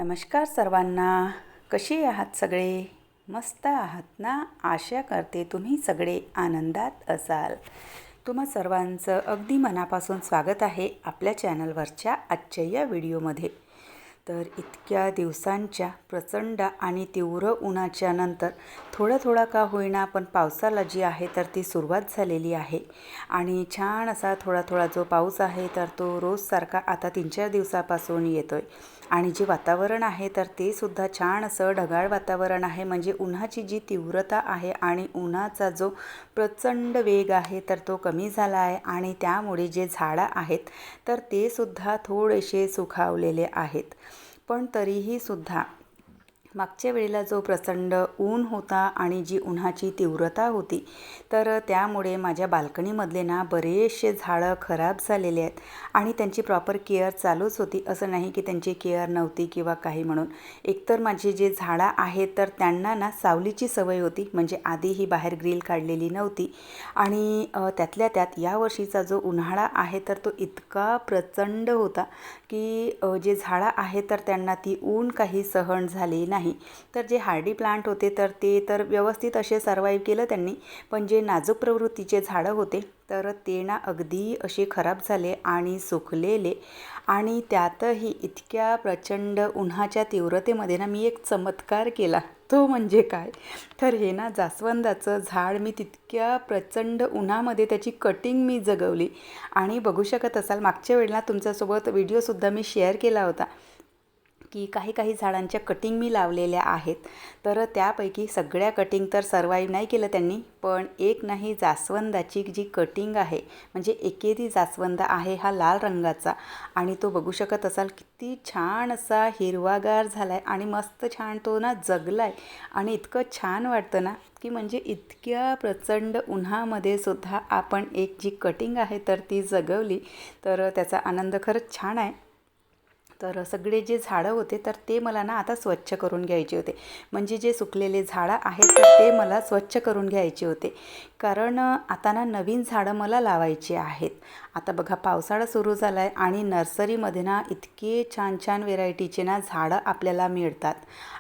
नमस्कार सर्वांना. कशी आहात सगळे? मस्त आहात ना? आशा करते तुम्ही सगळे आनंदात असाल. तुम्हा सर्वांचं अगदी मनापासून स्वागत आहे आपल्या चॅनलवरच्या आजच्या या व्हिडिओमध्ये. तर इतक्या दिवसांच्या प्रचंड आणि तीव्र उन्हाच्या नंतर थोडा का होईना पण पावसाला जी आहे तर ती सुरुवात झालेली आहे. आणि छान असा थोडा जो पाऊस आहे तर तो रोजसारखा आता 3-4 दिवसापासून येतो आहे. आणि जे वातावरण आहे तर ते सुद्धा छान असं ढगाळ वातावरण आहे. म्हणजे उन्हाची जी तीव्रता आहे आणि उन्हाचा जो प्रचंड वेग आहे तर तो कमी झाला आहे. आणि त्यामुळे जे झाडं आहेत तर ते सुद्धा थोडेसे सुखावलेले आहेत. पण तरीही सुद्धा मागच्या वेळेला जो प्रचंड ऊन होता आणि जी उन्हाची तीव्रता होती तर त्यामुळे माझ्या बाल्कनीमधले ना बरेचसे झाडं खराब झालेले आहेत. आणि त्यांची प्रॉपर केअर चालूच होती, असं नाही की त्यांची केअर नव्हती किंवा काही म्हणून. एकतर माझे जे झाडं आहेत तर त्यांना ना सावलीची सवय होती, म्हणजे आधीही बाहेर ग्रिल काढलेली नव्हती. आणि त्यातल्या त्यात यावर्षीचा जो उन्हाळा आहे तर तो इतका प्रचंड होता की जे झाडं आहेत तर त्यांना ती ऊन काही सहन झाली नाही. तर जे हार्डी प्लांट होते तर ते तर व्यवस्थित असे सर्वाईव्ह केलं त्यांनी. पण जे नाजूक प्रवृत्तीचे झाडं होते तर ते ना अगदी असे खराब झाले आणि सुकलेले. आणि त्यातही इतक्या प्रचंड उन्हाच्या तीव्रतेमध्ये ना मी एक चमत्कार केला. तो म्हणजे काय, तर हे ना जास्वंदाचं झाड मी तितक्या प्रचंड उन्हामध्ये त्याची कटिंग मी जगवली. आणि बघू शकत असाल मागच्या वेळेला तुमच्यासोबत व्हिडिओसुद्धा मी शेअर केला होता की काही झाडांच्या कटिंग मी लावलेल्या आहेत. तर त्यापैकी सगळ्या कटिंग तर सर्वाईव्ह नाही केलं त्यांनी, पण एक नाही जास्वंदाची जी कटिंग आहे म्हणजे एकेरी जास्वंद आहे हा लाल रंगाचा. आणि तो बघू शकत असाल किती छान असा हिरवागार झाला आहे आणि मस्त छान तो ना जगला आहे. आणि इतकं छान वाटतं ना की म्हणजे इतक्या प्रचंड उन्हामध्ये सुद्धा आपण एक जी कटिंग आहे तर ती जगवली. तर त्याचा आनंद खरंच छान आहे. तर सगळे जे झाडं होते तर ते मला ना आता स्वच्छ करून घ्यायचे होते. म्हणजे जे सुकलेले झाडं आहेत तर ते मला स्वच्छ करून घ्यायचे होते. कारण आता ना नवीन झाडं मला लावायची आहेत. आता बघा पावसाळा सुरू झाला आहे आणि नर्सरीमध्ये ना इतके छान व्हेरायटीचे ना झाडं आपल्याला मिळतात.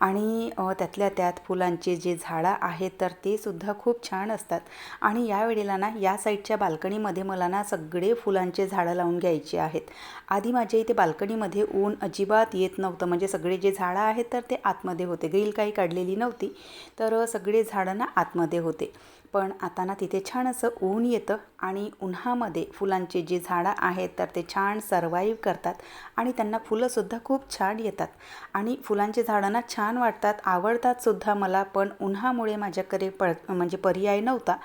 आणि त्यातल्या त्यात फुलांचे जे झाडं आहेत तर ते सुद्धा खूप छान असतात. आणि यावेळेला ना या साईडच्या बाल्कनीमध्ये मला ना सगळे फुलांचे झाडं लावून घ्यायचे आहेत. आधी माझ्या इथे बाल्कनीमध्ये ऊन अजिबात येत नव्हतं, म्हणजे सगळे जे झाडं आहेत तर ते आतमध्ये होते, ग्रिल काही काढलेली नव्हती तर सगळे झाडं ना आतमध्ये होते. पण आता ना तिथे छान असं ऊन येतं आणि उन्हामध्ये फुलांचे जे झाडं आहेत तर ते छान सर्वाईव्ह करतात. आणि त्यांना फुलंसुद्धा खूप छान येतात. आणि फुलांचे झाडं ना छान वाटतात, आवडतात सुद्धा मला. पण उन्हामुळे माझ्याकडे म्हणजे पर्याय नव्हता.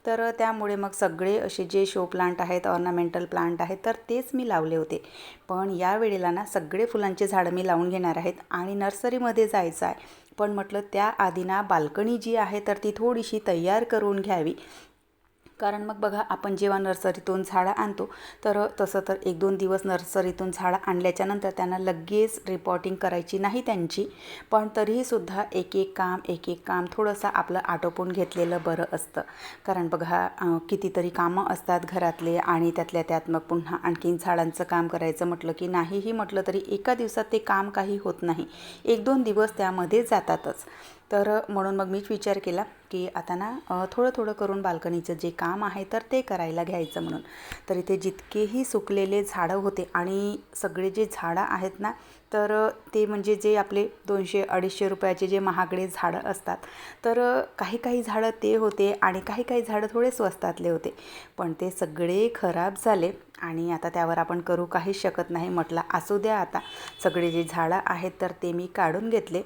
तर त्यामुळे मग सगळे असे जे शो प्लांट आहेत, ऑर्नामेंटल प्लांट आहेत तर तेच मी लावले होते. पण यावेळेला ना सगळे फुलांचे झाडं मी लावून घेणार आहेत आणि नर्सरीमध्ये जायचं आहे. पण म्हटलं त्याआधी ना बाल्कनी जी आहे तर ती थोडीशी तयार करून घ्यावी. कारण मग बघा आपण जेव्हा नर्सरीतून झाडं आणतो तर तसं तर 1-2 दिवस नर्सरीतून झाडं आणल्याच्यानंतर त्यांना लगेच रिपोर्टिंग करायची नाही त्यांची. पण तरीहीसुद्धा एक काम थोडंसं आपलं आटोपून घेतलेलं बरं असतं. कारण बघा कितीतरी कामं असतात घरातले आणि त्यातल्या त्यात मग पुन्हा आणखीन झाडांचं काम करायचं म्हटलं की नाहीही म्हटलं तरी एका दिवसात ते काम काही होत नाही, 1-2 दिवस त्यामध्ये जातातच. तर म्हणून मग मीच विचार केला की आता ना थोडं करून बाल्कनीचं जे काम आहे तर ते करायला घ्यायचं म्हणून. तर इथे जितकेही सुकलेले झाडं होते आणि सगळे जे झाडं आहेत ना तर ते म्हणजे जे आपले 200-250 रुपयाचे जे महागडे झाडं असतात तर काही झाडं ते होते आणि काही झाडं थोडे स्वस्तातले होते. पण ते सगळे खराब झाले आणि आता त्यावर आपण करू काहीच शकत नाही. म्हटलं असू द्या, आता सगळे जे झाडं आहेत तर ते मी काढून घेतले.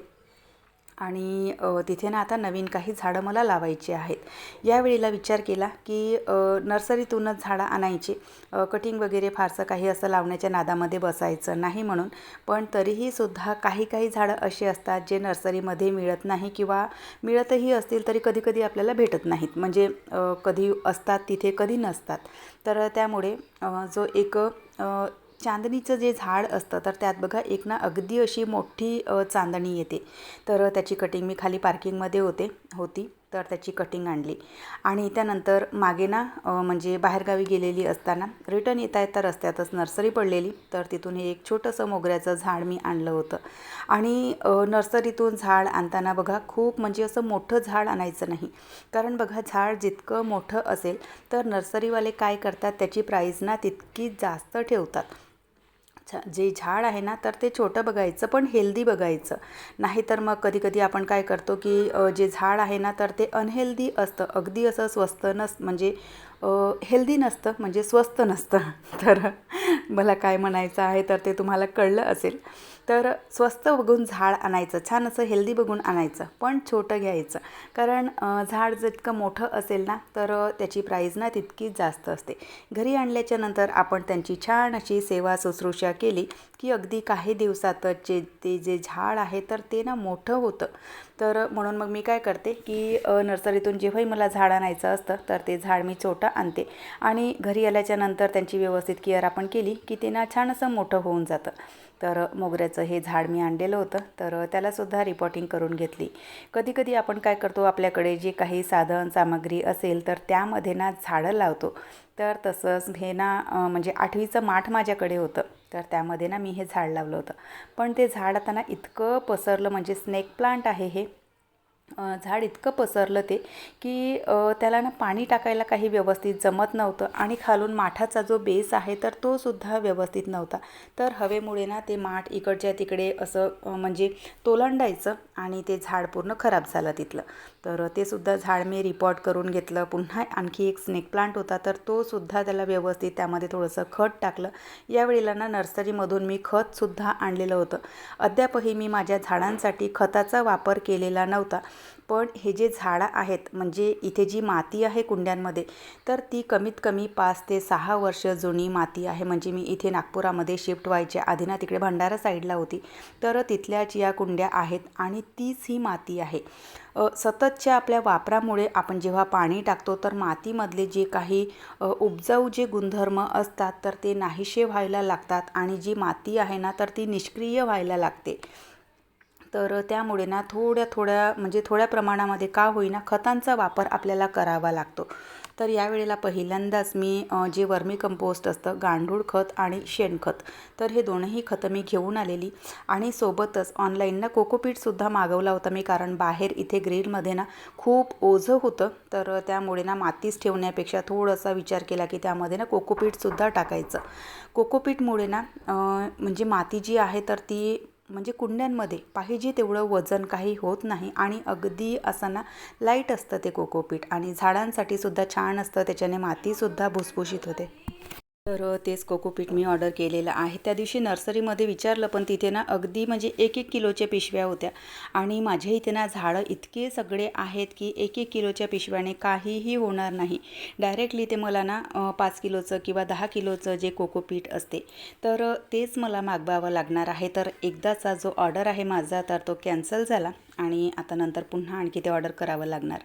आणि तिथे ना आता नवीन काही झाडं मला लावायची आहेत. यावेळेला विचार केला की नर्सरीतूनच झाडं आणायची, कटिंग वगैरे फारसं काही असं लावण्याच्या नादामध्ये बसायचं नाही म्हणून. पण तरीही सुद्धा काही झाडं असे असतात जे नर्सरीमध्ये मिळत नाही किंवा मिळतही असतील तरी कधी आपल्याला भेटत नाहीत. म्हणजे कधी असतात तिथे कधी नसतात. तर त्यामुळे जो एक चांदणीचं जे झाड असतं तर त्यात बघा एक ना अगदी अशी मोठी चांदणी येते. तर त्याची कटिंग मी खाली पार्किंगमध्ये होती. तर त्याची कटिंग आणली. आणि त्यानंतर मागे ना म्हणजे बाहेरगावी गेलेली असताना रिटर्न येता येता रस्त्यातच नर्सरी पडलेली, तर तिथून हे एक छोटंसं मोगऱ्याचं झाड मी आणलं होतं. आणि नर्सरीतून झाड आणताना बघा खूप म्हणजे असं मोठं झाड आणायचं नाही, कारण बघा झाड जितकं मोठं असेल तर नर्सरीवाले काय करतात, त्याची प्राईस ना तितकी जास्त ठेवतात. जे झाड आहे ना तर ते छोटं बघायचं पण हेल्दी बघायचं. नाहीतर मग कधी कधी आपण काय करतो की जे झाड आहे ना तर ते अनहेल्दी असतं, अगदी असं स्वस्त म्हणजे हेल्दी नसतं, म्हणजे स्वस्त नसतं. तर मला काय म्हणायचं आहे तर ते तुम्हाला कळलं असेल. तर स्वस्त बघून झाड आणायचं, छान असं हेल्दी बघून आणायचं, पण छोटं घ्यायचं. कारण झाड जितकं मोठं असेल ना तर त्याची प्राईज ना तितकीच जास्त असते. घरी आणल्याच्या नंतर आपण त्यांची छान अशी सेवा शुश्रूषा केली की अगदी काही दिवसातच जे झाड आहे तर ते ना मोठं होतं. तर म्हणून मग मी काय करते की नर्सरीतून जेव्हाही मला झाड आणायचं असतं तर ते झाड मी छोटं आणते आणि घरी आल्याच्या नंतर त्यांची व्यवस्थित केअर आपण केली की ते ना छान असं मोठं होऊन जातं. तर मोगऱ्याचं हे झाड मी आणलेलं होतं, तर त्यालासुद्धा रिपॉटिंग करून घेतली. कधी कधी आपण काय करतो, आपल्याकडे जे काही साधन सामग्री असेल तर त्यामध्ये ना झाडं लावतो. तर तसंच हे ना म्हणजे 8वीचं माठ माझ्याकडे होतं, तर त्यामध्ये ना मी हे झाड लावलं होतं. पण ते झाड आता ना इतकं पसरलं, म्हणजे स्नेक प्लांट आहे हे झाड, इतकं पसरलं ते की त्याला ना पाणी टाकायला काही व्यवस्थित जमत नव्हतं आणि खालून माठाचा जो बेस आहे तर तो सुद्धा व्यवस्थित नव्हता. तर हवेमुळे ना ते माठ इकडच्या तिकडे असं म्हणजे तोलंडायचं आणि ते झाड पूर्ण खराब झालं तिथलं. तर ते सुद्धा झाड मी रिपॉट करून घेतलं. पुन्हा आणखी एक स्नेक प्लांट होता तर तो सुद्धा त्याला व्यवस्थित त्यामध्ये थोडंसं खत टाकलं. यावेळेला ना नर्सरीमधून मी खतसुद्धा आणलेलं होतं. अद्यापही मी माझ्या झाडांसाठी खताचा वापर केलेला नव्हता. पण हे जे झाडं आहेत, म्हणजे इथे जी माती आहे कुंड्यांमध्ये, तर ती कमीत कमी 5 ते 6 वर्ष जुनी माती आहे. म्हणजे मी इथे नागपुरामध्ये शिफ्ट व्हायच्या आधी ना तिकडे भंडारा साईडला होती, तर तिथल्याच या कुंड्या आहेत आणि तीच ही माती आहे. सततच्या आपल्या वापरामुळे आपण जेव्हा पाणी टाकतो तर मातीमधले जे काही उपजाऊ जे गुणधर्म असतात तर ते नाहीसे व्हायला लागतात आणि जी माती आहे ना तर ती निष्क्रिय व्हायला लागते. तर त्यामुळे ना थोड्या प्रमाणामध्ये का होईना खतांचा वापर आपल्याला करावा लागतो. तर यावेळेला पहिल्यांदाच मी जे वर्मी कंपोस्ट असतं, गांडूळ खत आणि शेणखत, तर हे दोनही खतं मी घेऊन आलेली. आणि सोबतच ऑनलाईन कोकोपीटसुद्धा मागवला होता मी, कारण बाहेर इथे ग्रिलमध्ये ना खूप ओझं होतं. तर त्यामुळे ना मातीच ठेवण्यापेक्षा थोडासा विचार केला की त्यामध्ये ना कोकोपीटसुद्धा टाकायचं. कोकोपीटमुळे ना म्हणजे माती जी आहे तर ती म्हणजे कुंड्यांमध्ये पाहिजे तेवढं वजन काही होत नाही आणि अगदी असं ना लाईट असतं ते कोकोपीट आणि झाडांसाठी सुद्धा छान असतं, त्याच्याने मातीसुद्धा भुसभुशीत होते. तर तेच कोकोपीट मी ऑर्डर केलेलं आहे. त्या दिवशी नर्सरीमध्ये विचारलं पण तिथे ना अगदी म्हणजे 1-1 किलोच्या पिशव्या होत्या आणि माझ्या इथे ना झाडं इतके सगळे आहेत की 1-1 किलोच्या पिशव्याने काहीही होणार नाही. डायरेक्टली ते मला ना 5 किलोचं किंवा 10 किलोचं जे कोकोपीट असते तर तेच मला मागवावं लागणार आहे. तर एकदाचा जो ऑर्डर आहे माझा तर तो कॅन्सल झाला आणि आता नंतर पुन्हा आणखी ते ऑर्डर करावं लागणार.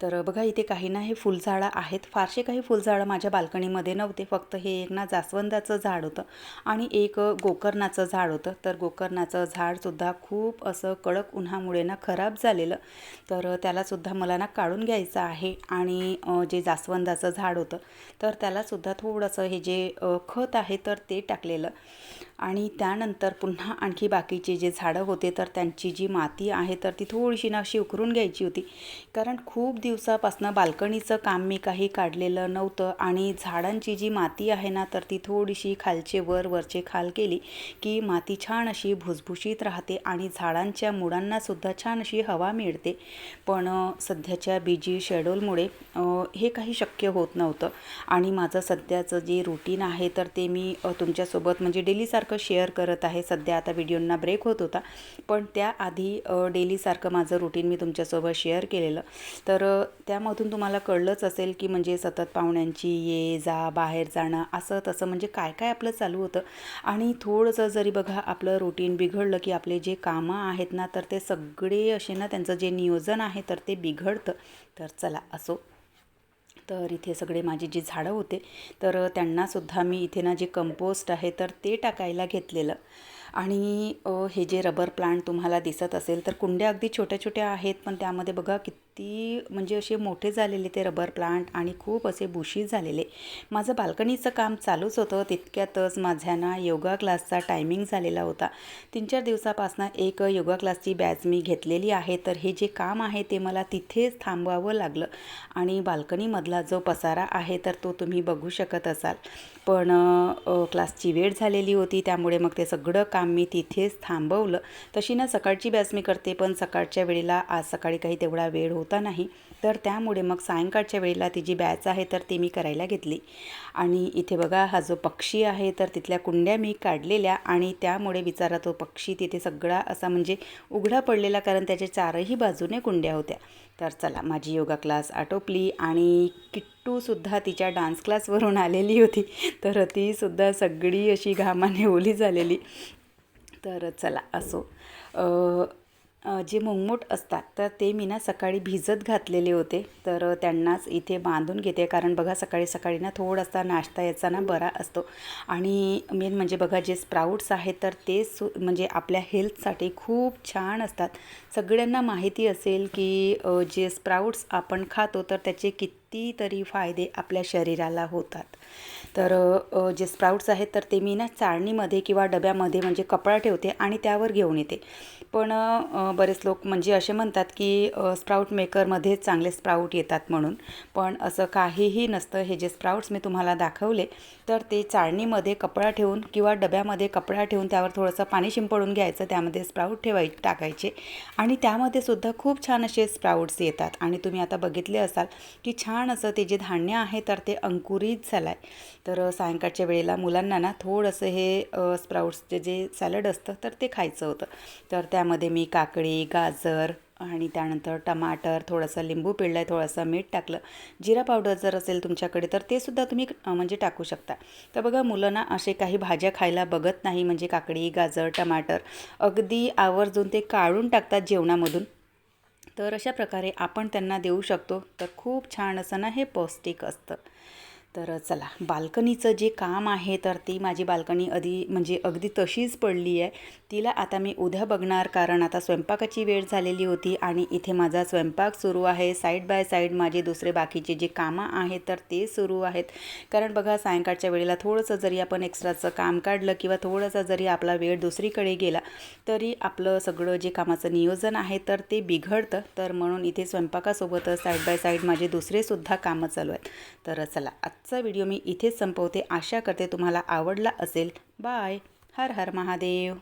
तर बघा इथे काही ना हे फुलझाडं आहेत. फारसे काही फुलझाडं माझ्या बाल्कनीमध्ये नव्हते, फक्त हे एक ना जास्वंदाचं झाड होतं आणि एक गोकर्णाचं झाड होतं. तर गोकर्णाचं झाडसुद्धा खूप असं कडक उन्हामुळे ना खराब झालेलं, तर त्यालासुद्धा मला ना काढून घ्यायचं आहे. आणि जे जास्वंदाचं झाड होतं तर त्यालासुद्धा थोडंसं हे जे खत आहे तर ते टाकलेलं. आणि त्यानंतर पुन्हा आणखी बाकीचे जे झाडं होते तर त्यांची जी माती आहे तर ती थोडीशी ना अशी उकरून घ्यायची होती, कारण खूप दिवसापासून बाल्कनीचं काम मी काही काढलेलं नव्हतं आणि झाडांची जी माती आहे ना तर ती थोडीशी खालचे वर वरचे खाल केली की माती छान अशी भुसभुशीत राहते आणि झाडांच्या मुळांनासुद्धा छान अशी हवा मिळते. पण सध्याच्या बिजी शेड्यूलमुळे हे काही शक्य होत नव्हतं आणि माझं सध्याचं जे रुटीन आहे तर ते मी तुमच्यासोबत म्हणजे डेलीसारखं शेअर करत आहे. सध्या आता व्हिडिओंना ब्रेक होत होता, पण त्याआधी डेलीसारखं माझं रुटीन मी तुमच्यासोबत शेअर केलेलं. तर त्यामधून तुम्हाला कळलंच असेल की म्हणजे सतत पाहुण्यांची ये जा, बाहेर जाणं, असं तसं म्हणजे काय काय आपलं चालू होतं. आणि थोडंसं जरी बघा आपलं रुटीन बिघडलं की आपले जे कामं आहेत ना तर ते सगळे असे ना त्यांचं जे नियोजन आहे तर ते बिघडतं. तर चला असो. तर इथे सगळे माझे जे झाडं होते तर त्यांनासुद्धा मी इथे ना जे कंपोस्ट आहे तर ते टाकायला घेतलेलं. आणि हे जे रबर प्लांट तुम्हाला दिसत असेल तर कुंड्या अगदी छोट्या छोट्या आहेत, पण त्यामध्ये बघा किती म्हणजे असे मोठे झालेले ते रबर प्लांट आणि खूप असे बुशी झालेले. माझं बाल्कनीचं काम चालूच होतं. तितक्यातच माझ्या ना योगा क्लासचा टायमिंग झालेला होता. 3-4 दिवसापासून एक योगा क्लासची बॅच मी घेतलेली आहे. तर हे जे काम आहे ते मला तिथेच थांबवावं लागलं आणि बाल्कनीमधला जो पसारा आहे तर तो तुम्ही बघू शकत असाल. पण क्लासची वेळ झालेली होती, त्यामुळे मग ते सगळं काम मी तिथेच थांबवलं. तशी ना सकाळची बॅच मी करते, पण सकाळच्या वेळेला आज सकाळी काही तेवढा वेळ होता नाही, तर त्यामुळे मग सायंकाळच्या वेळेला ती जी बॅच आहे तर ती मी करायला घेतली. आणि इथे बघा हा जो पक्षी आहे तर तिथल्या कुंड्या मी काढलेल्या आणि त्यामुळे बिचारा तो पक्षी तिथे सगळा असा म्हणजे उघडा पडलेला, कारण त्याच्या चारही बाजूने कुंड्या होत्या. तर चला, माझी योगा क्लास आटोपली आणि किट्टूसुद्धा तिच्या डान्स क्लासवरून आलेली होती, तर तीसुद्धा सगळी अशी घामाने ओली झालेली. तर चला असो. जे मुंगमूट असतात तर ते मी ना सकाळी भिजत घातलेले होते, तर त्यांनाच इथे बांधून घेते. कारण बघा सकाळी सकाळी ना थोडासा नाश्ता याचा ना बरा असतो. आणि मेन म्हणजे बघा जे स्प्राउट्स आहेत तर ते म्हणजे आपल्या हेल्थसाठी खूप छान असतात. सगळ्यांना माहिती असेल की जे स्प्राउट्स आपण खातो तर त्याचे कितीतरी फायदे आपल्या शरीराला होतात. तर जे स्प्राउट्स आहेत तर ते मी ना चाळणीमध्ये किंवा डब्यामध्ये म्हणजे कपडा ठेवते आणि त्यावर घेऊन येते. पण बरेच लोक म्हणजे असे म्हणतात की स्प्राउट मेकरमध्ये चांगले स्प्राउट येतात म्हणून, पण असं काहीही नसतं. हे जे स्प्राउट्स मी तुम्हाला दाखवले तर ते चाळणीमध्ये कपडा ठेवून किंवा डब्यामध्ये कपडा ठेवून त्यावर थोडंसं पाणी शिंपडून घ्यायचं, त्यामध्ये स्प्राउट टाकायचे आणि त्यामध्ये सुद्धा खूप छान असे स्प्राउट्स येतात. आणि तुम्ही आता बघितले असाल की छान असं ते जे धान्य आहे तर ते अंकुरित झालं आहे. तर सायंकाळच्या वेळेला मुलांना ना थोडंसं हे स्प्राउट्सचे जे सॅलड असतं तर ते खायचं होतं. तर त्यामध्ये मी काकडी, गाजर आणि त्यानंतर टमाटर, थोडंसं लिंबू पिळलं आहे, थोडंसं मीठ टाकलं. जिरा पावडर जर असेल तुमच्याकडे तर ते सुद्धा तुम्ही म्हणजे टाकू शकता. तर बघा मुलं ना असे काही भाज्या खायला बघत नाही, म्हणजे काकडी, गाजर, टमाटर अगदी आवर्जून ते काढून टाकतात जेवणामधून. तर अशा प्रकारे आपण त्यांना देऊ शकतो. तर खूप छान असं ना हे पौष्टिक असतं. तर चला, बाल्कनीचं जे काम आहे तर ती माझी बाल्कनी म्हणजे अगदी तशीच पडली आहे. तिला आता मी उद्या बघणार, कारण आता स्वयंपाकाची वेळ झालेली होती आणि इथे माझा स्वयंपाक सुरू आहे. साईड बाय साईड माझे दुसरे बाकीचे जे कामं आहेत तर ते सुरू आहेत. कारण बघा सायंकाळच्या वेळेला थोडंसं जरी आपण एक्स्ट्राचं काम काढलं किंवा थोडासा जरी आपला वेळ दुसरीकडे गेला तरी आपलं सगळं जे कामाचं नियोजन आहे तर ते बिघडतं. तर म्हणून इथे स्वयंपाकासोबतच साईड बाय साईड माझे दुसरेसुद्धा कामं चालू आहेत. तर चला, आजचा व्हिडिओ मी इथेच संपवते. आशा करते तुम्हाला आवडला असेल. बाय. हर हर महादेव.